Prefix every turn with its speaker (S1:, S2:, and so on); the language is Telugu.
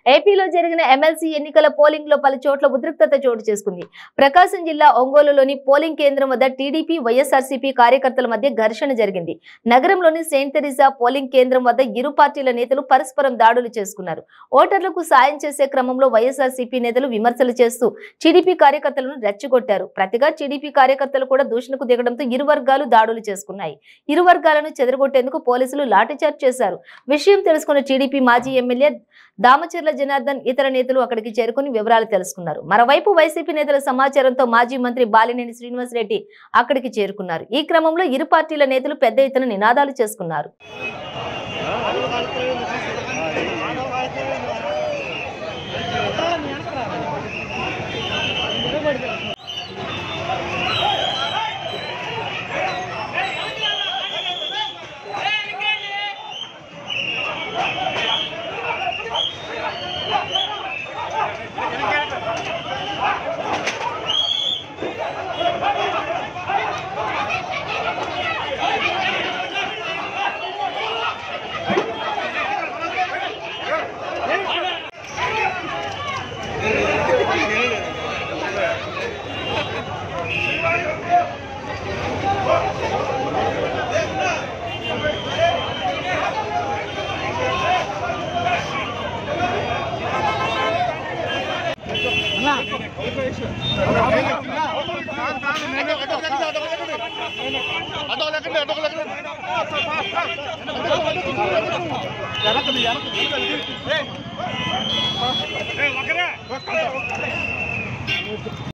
S1: ఏపీలో జరిగిన ఎమ్మెల్సీ ఎన్నికల పోలింగ్ లో పలు చోట్ల ఉద్రిక్తత చోటు చేసుకుంది. ప్రకాశం జిల్లా ఒంగోలులోని పోలింగ్ కేంద్రం వద్ద టీడీపీ వైఎస్ఆర్సీపీ కార్యకర్తల మధ్య ఘర్షణ జరిగింది. నగరంలోని సెయింట్ తెరీసా పోలింగ్ కేంద్రం వద్ద ఇరు పార్టీల నేతలు పరస్పరం దాడులు చేసుకున్నారు. ఓటర్లకు సాయం చేసే క్రమంలో వైఎస్ఆర్సీపీ నేతలు విమర్శలు చేస్తూ టీడీపీ కార్యకర్తలను రెచ్చగొట్టారు. ప్రతిగా టీడీపీ కార్యకర్తలు కూడా దూషణకు దిగడంతో ఇరు వర్గాలు దాడులు చేసుకున్నాయి. ఇరు వర్గాలను చెదరగొట్టేందుకు పోలీసులు లాఠీచార్జ్ చేశారు. విషయం తెలుసుకున్న టీడీపీ మాజీ ఎమ్మెల్యే దామచర్ల జనార్దన్ ఇతర నేతలు అక్కడికి చేరుకుని వివరాలు తెలుసుకున్నారు. మరోవైపు వైసీపీ నేతల సమాచారంతో మాజీ మంత్రి బాలినేని శ్రీనివాస్ రెడ్డి అక్కడికి చేరుకున్నారు. ఈ క్రమంలో ఇరు పార్టీల నేతలు పెద్ద ఎత్తున నినాదాలు చేసుకున్నారు.